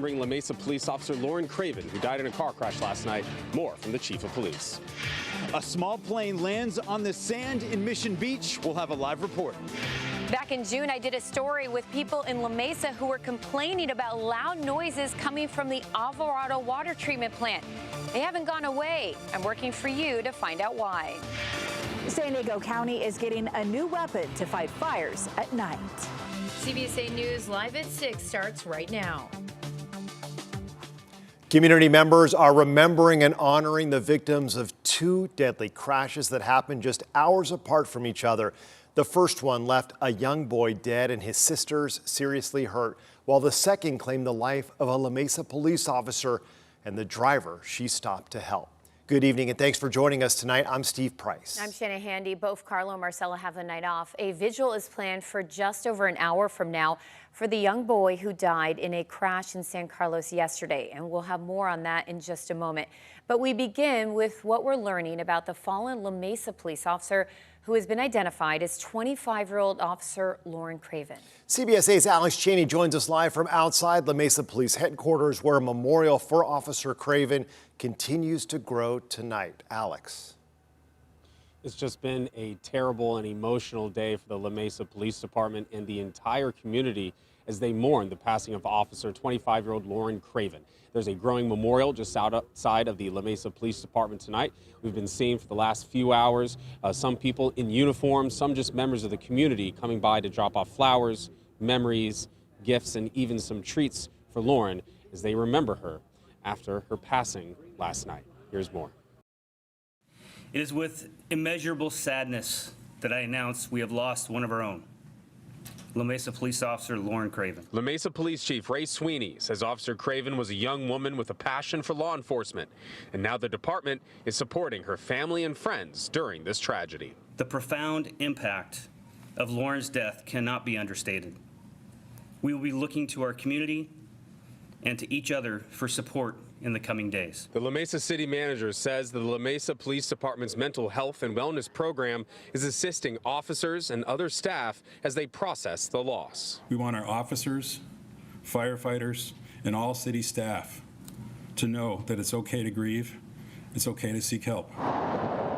La Mesa police officer Lauren Craven, who died in a car crash last night. More from the chief of police. A small plane lands on the sand in Mission Beach. We'll have a live report. Back in June, I did a story with people in La Mesa who were complaining about loud noises coming from the Alvarado water treatment plant. They haven't gone away. I'm working for you to find out why. San Diego County is getting a new weapon to fight fires at night. CBS 8 News Live at 6 starts right now. Community members are remembering and honoring the victims of two deadly crashes that happened just hours apart from each other. The first one left a young boy dead and his sisters seriously hurt, while the second claimed the life of a La Mesa police officer and the driver she stopped to help. Good evening and thanks for joining us tonight. I'm Steve Price. I'm Shanna Handy. Both Carlo and Marcella have the night off. A vigil is planned for just over an hour from now for the young boy who died in a crash in San Carlos yesterday. And we'll have more on that in just a moment. But we begin with what we're learning about the fallen La Mesa police officer who has been identified as 25-year-old Officer Lauren Craven. CBS 8's Alex Cheney joins us live from outside La Mesa Police headquarters, where a memorial for Officer Craven continues to grow tonight. Alex. It's just been a terrible and emotional day for the La Mesa Police Department and the entire community as they mourn the passing of Officer 25-year-old Lauren Craven. There's a growing memorial just outside of the La Mesa Police Department tonight. We've been seeing for the last few hours some people in uniform, some just members of the community coming by to drop off flowers, memories, gifts, and even some treats for Lauren as they remember her after her passing last night. Here's more. It is with immeasurable sadness that I announce we have lost one of our own, La Mesa Police Officer Lauren Craven. La Mesa Police Chief Ray Sweeney says Officer Craven was a young woman with a passion for law enforcement, and now the department is supporting her family and friends during this tragedy. The profound impact of Lauren's death cannot be understated. We will be looking to our community and to each other for support in the coming days. The La Mesa City Manager says the La Mesa Police Department's mental health and wellness program is assisting officers and other staff as they process the loss. We want our officers, firefighters, and all city staff to know that it's okay to grieve, it's okay to seek help.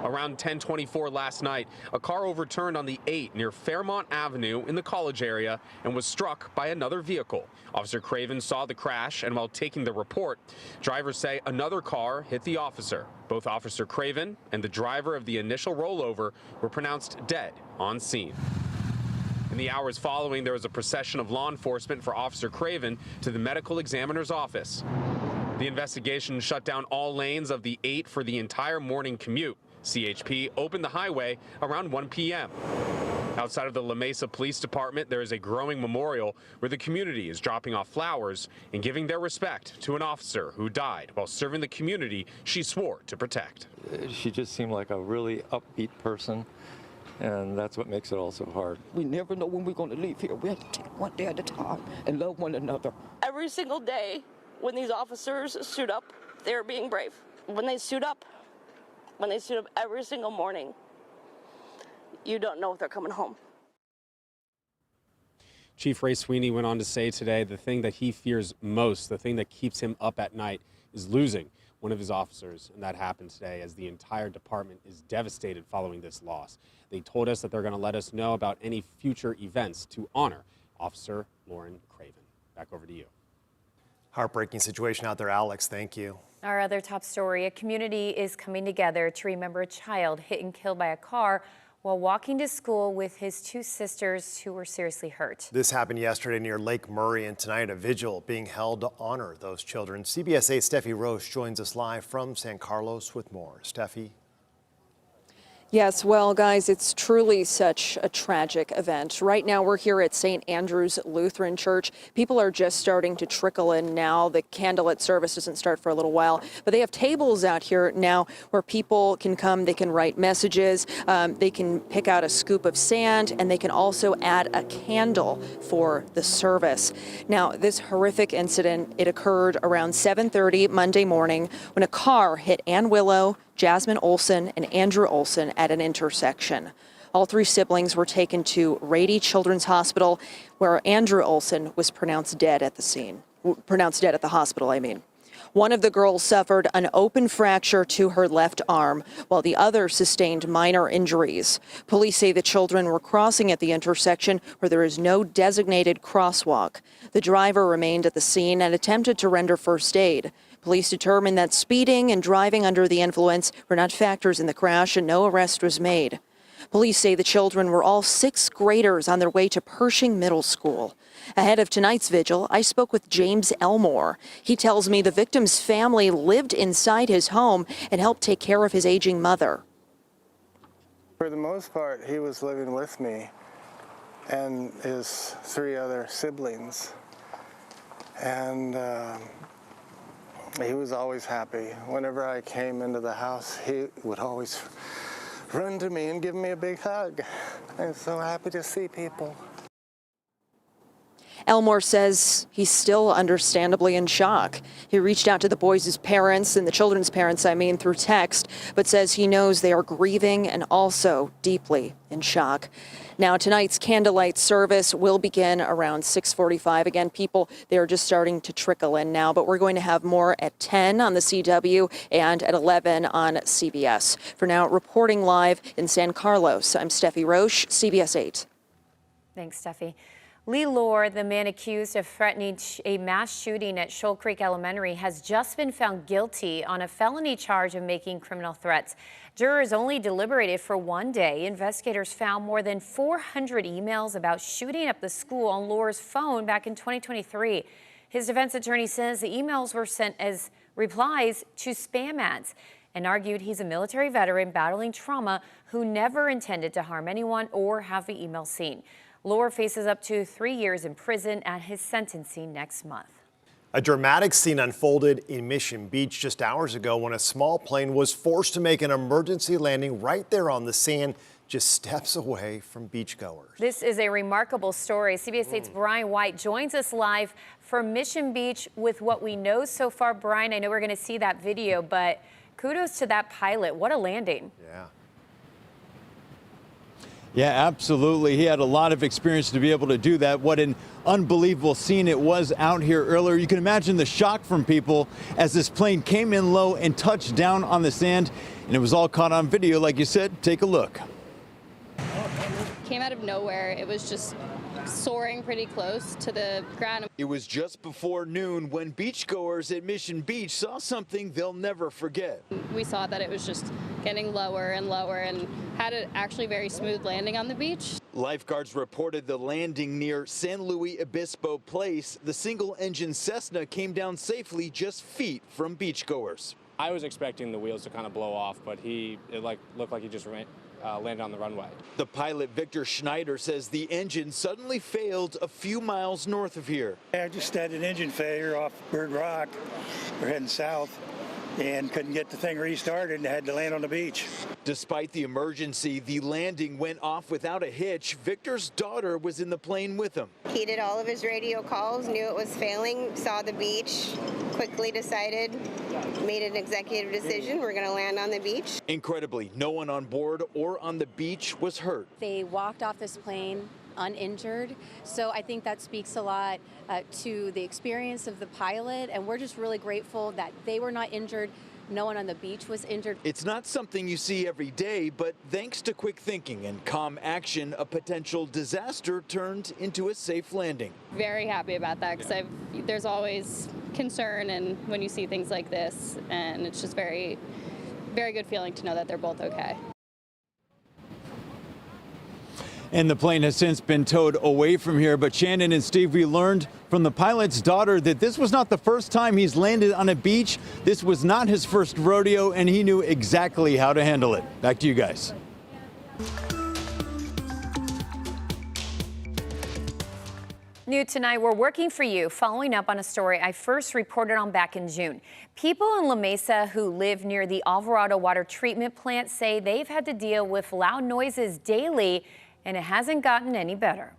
Around 10:24 last night, a car overturned on the 8 near Fairmont Avenue in the College area and was struck by another vehicle. Officer Craven saw the crash, and while taking the report, drivers say another car hit the officer. Both Officer Craven and the driver of the initial rollover were pronounced dead on scene. In the hours following, there was a procession of law enforcement for Officer Craven to the medical examiner's office. The investigation shut down all lanes of the 8 for the entire morning commute. CHP opened the highway around 1 p.m. Outside of the La Mesa Police Department, there is a growing memorial where the community is dropping off flowers and giving their respect to an officer who died while serving the community she swore to protect. She just seemed like a really upbeat person, and that's what makes it all so hard. We never know when we're going to leave here. We have to take one day at a time and love one another. Every single day when these officers suit up, they're being brave. When they suit up every single morning, you don't know if they're coming home. Chief Ray Sweeney went on to say today the thing that he fears most, the thing that keeps him up at night, is losing one of his officers. And that happened today as the entire department is devastated following this loss. They told us that they're going to let us know about any future events to honor Officer Lauren Craven. Back over to you. Heartbreaking situation out there, Alex. Thank you. Our other top story, a community is coming together to remember a child hit and killed by a car while walking to school with his two sisters who were seriously hurt. This happened yesterday near Lake Murray, and tonight a vigil being held to honor those children. CBS 8's Steffi Roche joins us live from San Carlos with more. Steffi. Yes, well, guys, it's truly such a tragic event. Right now, we're here at St. Andrew's Lutheran Church. People are just starting to trickle in now. The candlelit service doesn't start for a little while, but they have tables out here now where people can come. They can write messages. They can pick out a scoop of sand, and they can also add a candle for the service. Now, this horrific incident, it occurred around 7:30 Monday morning when a car hit Ann Willow, Jasmine Olsen, and Andrew Olsen at an intersection. All three siblings were taken to Rady Children's Hospital, where Andrew Olsen was pronounced dead at the scene. pronounced dead at the hospital, I mean. One of the girls suffered an open fracture to her left arm, while the other sustained minor injuries. Police say the children were crossing at the intersection where there is no designated crosswalk. The driver remained at the scene and attempted to render first aid. Police determined that speeding and driving under the influence were not factors in the crash, and no arrest was made. Police say the children were all sixth graders on their way to Pershing Middle School. Ahead of tonight's vigil, I spoke with James Elmore. He tells me the victim's family lived inside his home and helped take care of his aging mother. For the most part, he was living with me and his 3 other siblings. And he was always happy. Whenever I came into the house, he would always run to me and give me a big hug. I'm so happy to see people. Elmore says he's still understandably in shock. He reached out to the boys' parents and the children's parents, through text, but says he knows they are grieving and also deeply in shock. Now, tonight's candlelight service will begin around 6:45. Again, people, they are just starting to trickle in now, but we're going to have more at 10 on the CW and at 11 on CBS. For now, reporting live in San Carlos, I'm Steffi Roche, CBS 8. Thanks, Steffi. Lee Lohr, the man accused of threatening a mass shooting at Shoal Creek Elementary, has just been found guilty on a felony charge of making criminal threats. Jurors only deliberated for 1 day. Investigators found more than 400 emails about shooting up the school on Lohr's phone back in 2023. His defense attorney says the emails were sent as replies to spam ads and argued he's a military veteran battling trauma who never intended to harm anyone or have the email seen. Lohr faces up to 3 years in prison at his sentencing next month. A dramatic scene unfolded in Mission Beach just hours ago when a small plane was forced to make an emergency landing right there on the sand, just steps away from beachgoers. This is a remarkable story. CBS 8's Brian White joins us live from Mission Beach with what we know so far. Brian, I know we're going to see that video, but kudos to that pilot. What a landing. Yeah. Yeah, absolutely. He had a lot of experience to be able to do that. What an unbelievable scene it was out here earlier. You can imagine the shock from people as this plane came in low and touched down on the sand. And it was all caught on video, like you said. Take a look. Came out of nowhere. It was just soaring pretty close to the ground. It was just before noon when beachgoers at Mission Beach saw something they'll never forget. We saw that it was just getting lower and lower and had an actually very smooth landing on the beach. Lifeguards reported the landing near San Luis Obispo Place. The single-engine Cessna came down safely just feet from beachgoers. I was expecting the wheels to kind of blow off, but it looked like he just landed on the runway. The pilot, Victor Schneider, says the engine suddenly failed a few miles north of here. I just had an engine failure off Bird Rock. We're heading south and couldn't get the thing restarted and had to land on the beach. Despite the emergency, the landing went off without a hitch. Victor's daughter was in the plane with him. He did all of his radio calls, knew it was failing, saw the beach, quickly decided, made an executive decision, we're going to land on the beach. Incredibly, no one on board or on the beach was hurt. They walked off this plane uninjured, so I think that speaks a lot to the experience of the pilot, and we're just really grateful that they were not injured. No one on the beach was injured. It's not something you see every day, but thanks to quick thinking and calm action, a potential disaster turned into a safe landing. Very happy about that because there's always concern and when you see things like this, and it's just very, very good feeling to know that they're both okay. And the plane has since been towed away from here. But Shannon and Steve, we learned from the pilot's daughter that this was not the first time he's landed on a beach. This was not his first rodeo, and he knew exactly how to handle it. Back to you guys. New tonight, we're working for you, following up on a story I first reported on back in June. People in La Mesa who live near the Alvarado water treatment plant say they've had to deal with loud noises daily, and it hasn't gotten any better.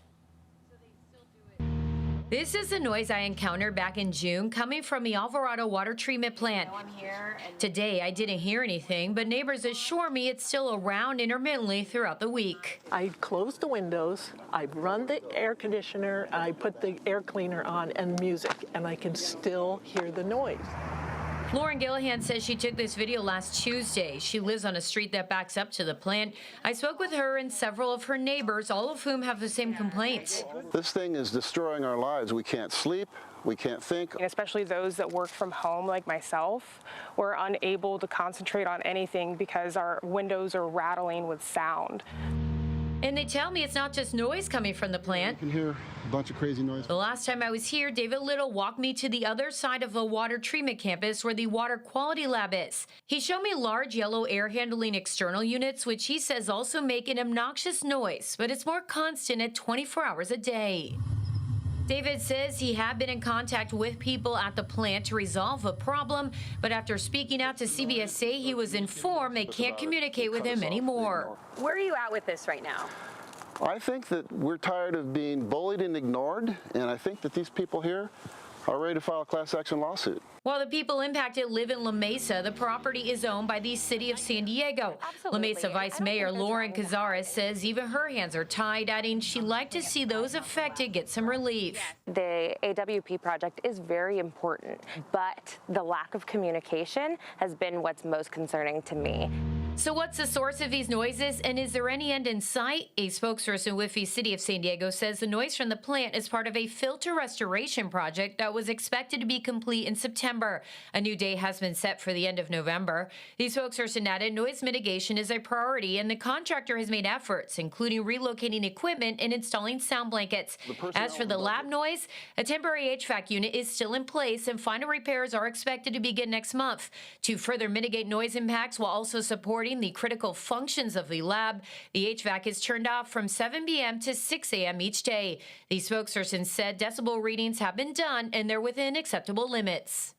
This is the noise I encountered back in June coming from the Alvarado water treatment plant. Today, I didn't hear anything, but neighbors assure me it's still around intermittently throughout the week. I close the windows, I run the air conditioner, I put the air cleaner on and music, and I can still hear the noise. Lauren Gillihan says she took this video last Tuesday. She lives on a street that backs up to the plant. I spoke with her and several of her neighbors, all of whom have the same complaints. This thing is destroying our lives. We can't sleep. We can't think. Especially those that work from home like myself, we're unable to concentrate on anything because our windows are rattling with sound. And they tell me it's not just noise coming from the plant. You can hear a bunch of crazy noise. The last time I was here, David Little walked me to the other side of the water treatment campus where the water quality lab is. He showed me large yellow air handling external units, which he says also make an obnoxious noise, but it's more constant at 24 hours a day. David says he had been in contact with people at the plant to resolve the problem, but after speaking out to CBS8, he was informed they can't communicate with him anymore. Where are you at with this right now? I think that we're tired of being bullied and ignored, and I think that these people here are ready to file a class action lawsuit. While the people impacted live in La Mesa, the property is owned by the city of San Diego. La Mesa Vice Mayor Lauren Cazares says even her hands are tied, adding she'd like to see those affected get some relief. The AWP project is very important, but the lack of communication has been what's most concerning to me. So what's the source of these noises, and is there any end in sight? A spokesperson with the city of San Diego says the noise from the plant is part of a filter restoration project that was expected to be complete in September. A new date has been set for the end of November. The spokesperson added noise mitigation is a priority, and the contractor has made efforts, including relocating equipment and installing sound blankets. As for the lab noise, a temporary HVAC unit is still in place, and final repairs are expected to begin next month. To further mitigate noise impacts while also supporting the critical functions of the lab, the HVAC is turned off from 7 p.m. to 6 a.m. each day. The spokesperson said decibel readings have been done and they're within acceptable limits.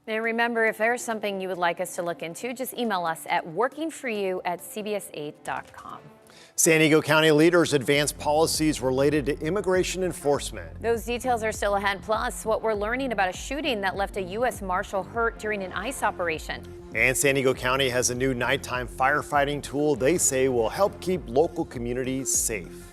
And remember, if there's something you would like us to look into, just email us at workingforyou@cbs8.com. San Diego County leaders advance policies related to immigration enforcement. Those details are still ahead. Plus, what we're learning about a shooting that left a U.S. Marshal hurt during an ICE operation. And San Diego County has a new nighttime firefighting tool they say will help keep local communities safe.